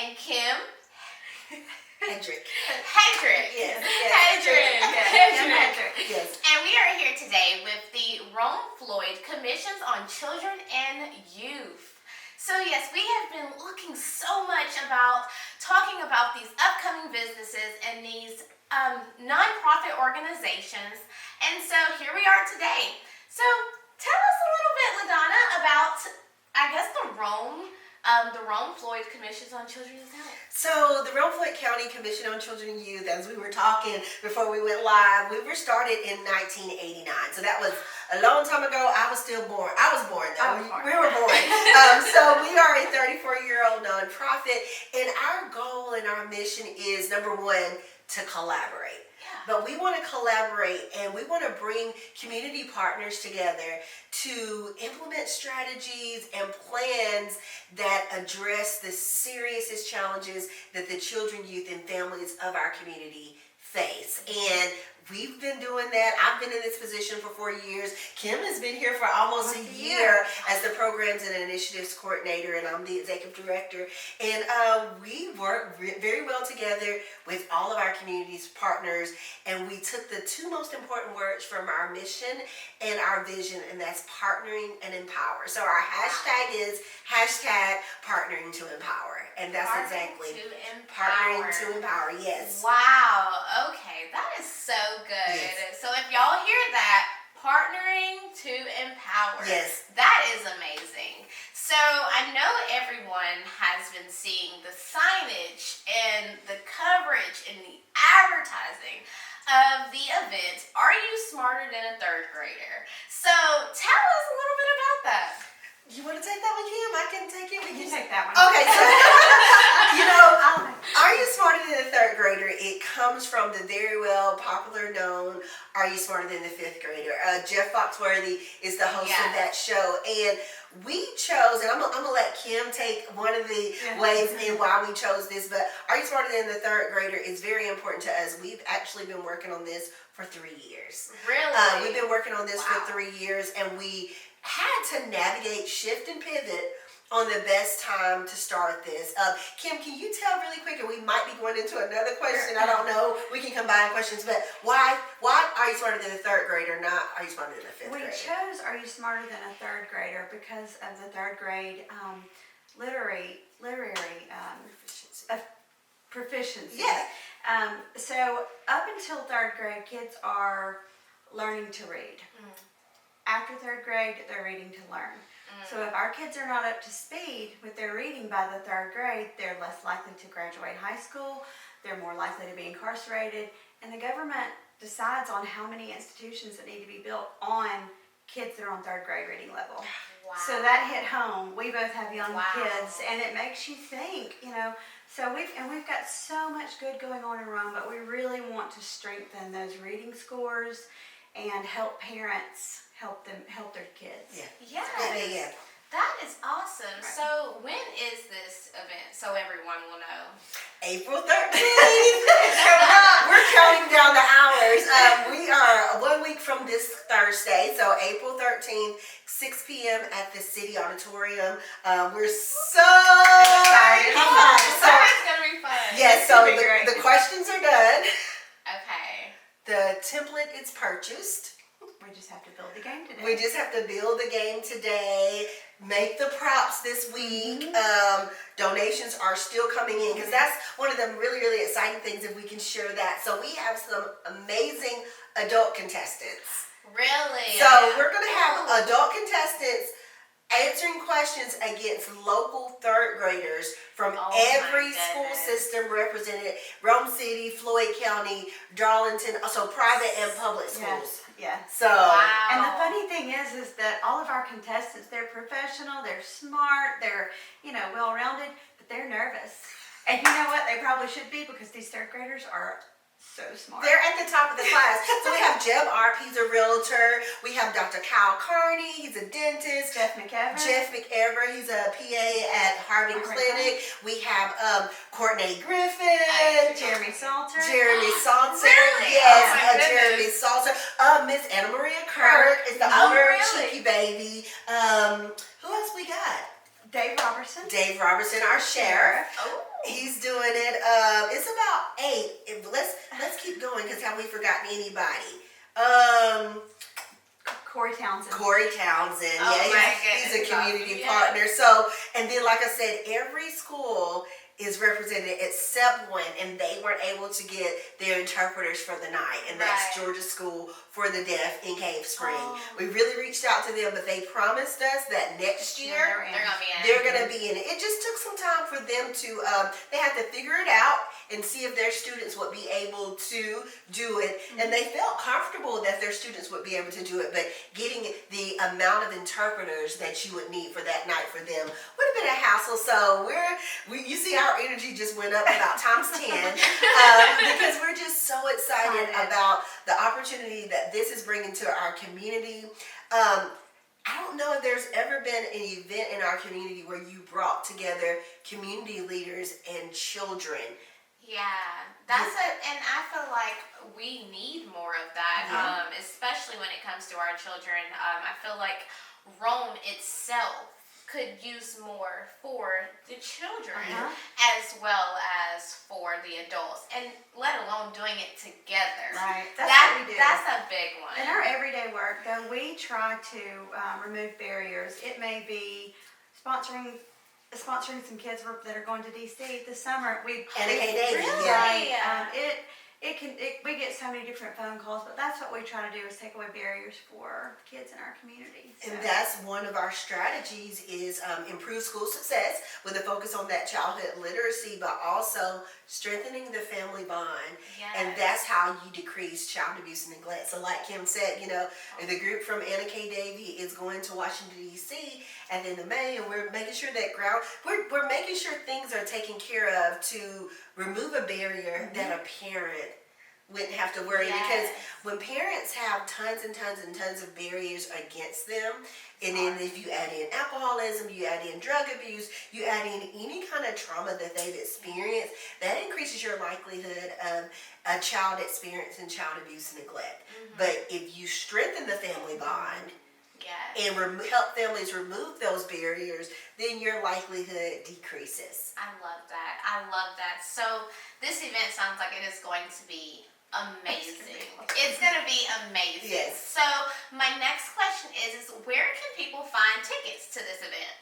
and Kim Hendrick. Yes. Hendrick. Yes. And we are here today with the Rome-Floyd Commission on Children and Youth. So yes, we have been looking so much about talking about these upcoming businesses and these nonprofit organizations. And so here we are today. So tell us a little bit, LaDonna, about, I guess, the Rome-Floyd Commission on Children and Youth. So the Rome-Floyd County Commission on Children and Youth, as we were talking before we went live, we were started in 1989. So that was a long time ago. I was still born. I was born though. We were born. So we are a 34-year-old nonprofit, and our goal and our mission is, number one, to collaborate. But we want to collaborate and we want to bring community partners together to implement strategies and plans that address the serious challenges that the children, youth, and families of our community face. And we've been doing that. I've been in this position for 4 years. Kim has been here for almost a year as the Programs and Initiatives Coordinator, and I'm the Executive Director. And we work very well together with all of our community's partners, and we took the two most important words from our mission and our vision, and that's partnering and empower. So our hashtag is #Partnering to Empower, and that's exactly Partnering to Empower. Yes. Wow. Okay, that is so good. Yes. So if y'all hear that, Partnering to Empower. Yes. That is amazing. So I know everyone has been seeing the signage and the coverage and the advertising of the event, Are You Smarter Than a Third Grader? So tell us a little bit about that. You want to take that one, Kim? I can take it. We can take that one. Okay, so, Are You Smarter Than a Third Grader? It comes from the very well popular known Are You Smarter Than the Fifth Grader? Jeff Foxworthy is the host of that show. And we chose, and I'm going to let Kim take one of the ways in why we chose this, but Are You Smarter Than the Third Grader is very important to us. We've actually been working on this for 3 years. Really? We've been working on this for 3 years, and we had to navigate, shift, and pivot on the best time to start this. Kim, can you tell really quick, and we might be going into another question, I don't know, we can combine questions, but why Are You Smarter Than a Third Grader, not Are You Smarter Than a Fifth Grader? We chose Are You Smarter Than a Third Grader because of the third grade literary proficiency. Yes. So up until third grade, kids are learning to read. After third grade, they're reading to learn. So if our kids are not up to speed with their reading by the third grade, they're less likely to graduate high school, they're more likely to be incarcerated, and the government decides on how many institutions that need to be built on kids that are on third grade reading level. Wow. So that hit home. We both have young kids, and it makes you think, So we've got so much good going on in Rome, but we really want to strengthen those reading scores and help parents help their kids. Yeah. That is awesome. Right. So when is this event, so everyone will know? April 13th. We're counting down the hours. We are 1 week from this Thursday, so April 13th, 6 p.m. at the City Auditorium. We're so excited. It's going to be fun. Yes, so the questions are done. Okay. The template is purchased. We just have to build the game today. We just have to build the game today, make the props this week. Donations are still coming in because that's one of the really, really exciting things if we can share that. So we have some amazing adult contestants. Really? So we're going to have adult contestants answering questions against local third graders from every school system represented, Rome City, Floyd County, Darlington, also private and public schools. So, and the funny thing is that all of our contestants, they're professional, they're smart, they're, well-rounded, but they're nervous. And you know what? They probably should be because these third graders are so smart. They're at the top of the class. So we have Jeb Arp, he's a realtor. We have Dr. Kyle Carney, he's a dentist. Jeff McEver, he's a PA at Harding Clinic. We have Courtney Griffin. Jeremy Salter. Really? Yes, Jeremy Salter. Miss Anna Maria Kirk is the owner of Cheeky Baby. Who else we got? Dave Robertson, our sheriff. He's doing it. It's about 8. Let's keep going because have we forgotten anybody? Corey Townsend. Oh, He's a community partner. So, and then like I said, every school is represented except one, and they weren't able to get their interpreters for the night, and that's Georgia School for the Deaf in Cave Spring. We really reached out to them, but they promised us that next year they're going to be in it. It just took some time for them to, they had to figure it out and see if their students would be able to do it, and they felt comfortable that their students would be able to do it, but getting the amount of interpreters that you would need for that night for them would have been a hassle. So you see our energy just went up about times 10 because we're just so excited about the opportunity that this is bringing to our community. I don't know if there's ever been an event in our community where you brought together community leaders and children. Yeah, that's it, and I feel like we need more of that, especially when it comes to our children. I feel like Rome itself could use more for the children as well as for the adults, and let alone doing it together. Right, that's what we do. That's a big one. In our everyday work, though, we try to remove barriers. It may be sponsoring some kids that are going to DC this summer. We we get so many different phone calls, but that's what we try to do is take away barriers for kids in our community. So. And that's one of our strategies is improve school success with a focus on that childhood literacy, but also strengthening the family bond. Yes. And that's how you decrease child abuse and neglect. So like Kim said, the group from Anna K. Davey is going to Washington, D.C. at the end of May, and we're making sure that we're making sure things are taken care of to remove a barrier that a parent wouldn't have to worry, because when parents have tons and tons and tons of barriers against them, and then if you add in alcoholism, you add in drug abuse, you add in any kind of trauma that they've experienced, that increases your likelihood of a child experiencing child abuse and neglect. But if you strengthen the family bond and help families remove those barriers, then your likelihood decreases. I love that. So this event sounds like it is going to be amazing. It's going to be amazing. Yes. So my next question is where can people find tickets to this event?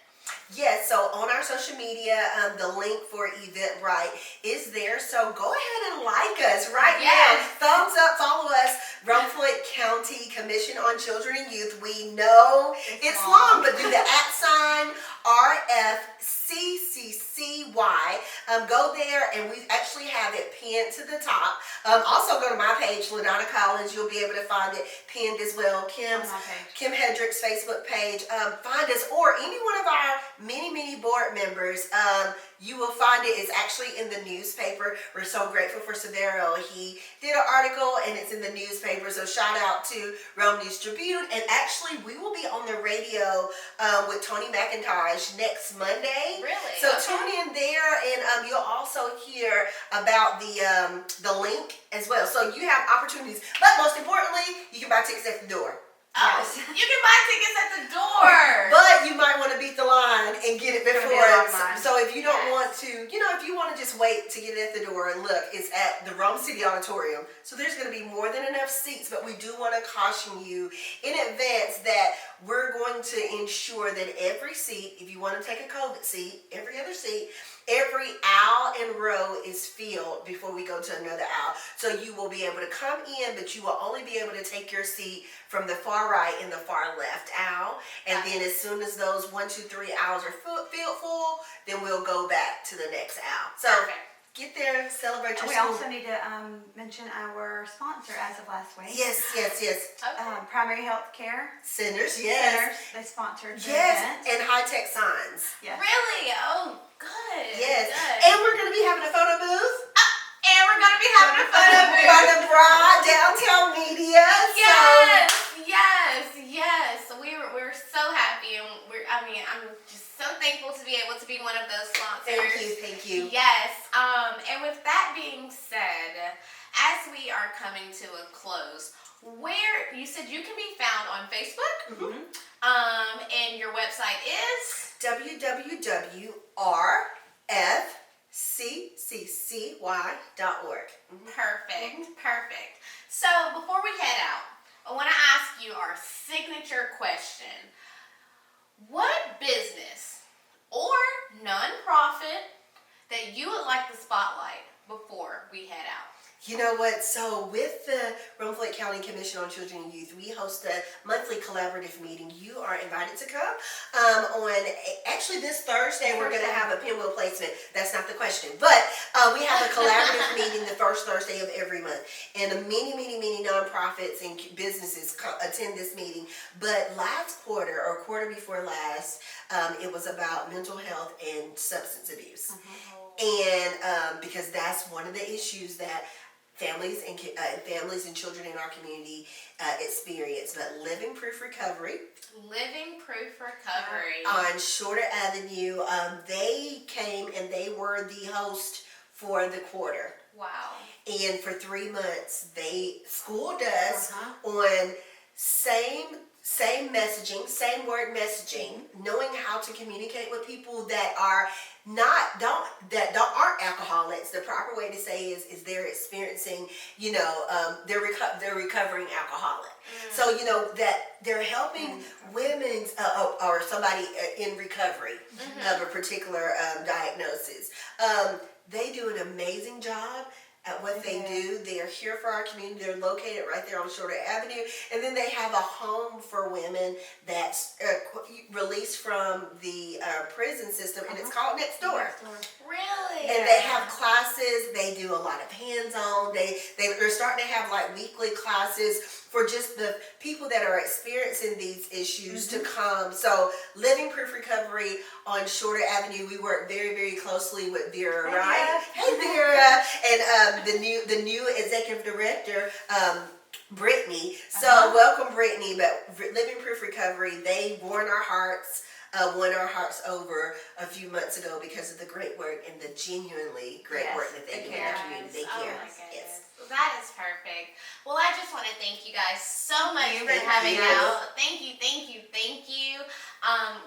Yes, so on our social media, the link for Eventbrite is there. So go ahead and like us now. Thumbs up, follow us, Rome-Floyd County Commission on Children and Youth. We know it's long, but do the @ RFCCCY. Go there, and we actually have it pinned to the top. Also go to my page, LaDonna Collins. You'll be able to find it pinned as well. Kim Hedrick's Facebook page. Find us, or any one of our many board members. You will find it. It's actually in the newspaper. We're so grateful for Severo. He did an article, and it's in the newspaper. So shout out to Rome News Tribune. And actually, we will be on the radio with Tony McIntosh next Monday. Really? So tune in there, and you'll also hear about the link as well. So you have opportunities, but most importantly, you can buy tickets at the door. Oh, you can buy tickets at the door. But you might want to beat the line and get it before. So if you don't want to, if you want to just wait to get it at the door, and look, it's at the Rome City Auditorium. So there's going to be more than enough seats, but we do want to caution you in advance that we're going to ensure that every seat, if you want to take a COVID seat, every other seat, every aisle and row is filled before we go to another aisle. So you will be able to come in, but you will only be able to take your seat from the far right and the far left aisle. And then as soon as those 1, 2, 3 aisles are filled full, then we'll go back to the next aisle. So get there, celebrate your school. We also need to mention our sponsor as of last week. Yes. Primary Health Care Centers, they sponsored the event. And High Tech Signs. Yes. Really? Oh, good. Yes. Good. And we're going to be having a photo booth. And we're going to be having a photo booth. By the Broad Downtown Media. Yes. We're so happy, and I'm just so thankful to be able to be one of those sponsors. Thank you. Yes. And with that being said, as we are coming to a close, where you said you can be found on Facebook, and your website is www.rfccccy.com. cccy.org. Perfect. So before we head out, I want to ask you our signature question. What business or nonprofit that you would like to spotlight before we head out? You know what? So with the Rome-Floyd County Commission on Children and Youth, we host a monthly collaborative meeting. You are invited to come. Actually this Thursday, we're going to have a pinwheel placement. That's not the question. But we have a collaborative meeting the first Thursday of every month. And many nonprofits and businesses attend this meeting. But last quarter, or quarter before last, it was about mental health and substance abuse. And because that's one of the issues that families and children in our community experience. But Living Proof Recovery on Shorter Avenue, they came and they were the host for the quarter. Wow. And for 3 months, school does on same messaging, same word messaging, knowing how to communicate with people that aren't alcoholics. The proper way to say is they're experiencing, they're recovering alcoholic. So that they're helping women or somebody in recovery of a particular diagnosis. They do an amazing job at what they do. They are here for our community. They're located right there on Shorter Avenue. And then they have a home for women that's released from the prison system, and it's called Next Door. Really? And they have classes. They do a lot of hands-on. They're starting to have like weekly classes for just the people that are experiencing these issues to come. So Living Proof Recovery on Shorter Avenue, we work very, very closely with Vera, right? Hey Vera, and the new executive director, Brittany. So welcome Brittany. But Living Proof Recovery, they won our hearts over a few months ago because of the great work and the genuinely great work that they do in the community. They care. Yes. That is perfect. Well, I just want to thank you guys so much for coming out. Thank you.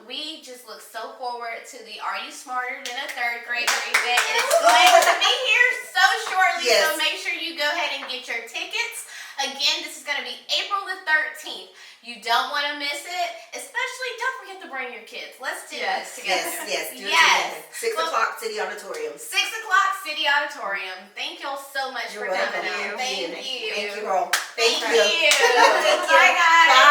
We just look so forward to the Are You Smarter Than a Third Grader event. And it's going to be here so shortly, so make sure you go ahead and get your tickets. Again, this is going to be April the 13th. You don't want to miss it. Especially, don't forget to bring your kids. Let's do this together. Yes. Do it together. 6 o'clock, City Auditorium. 6 o'clock, City Auditorium. Thank y'all so much for coming out. Thank you. Thank you all. Thank you. Bye, guys.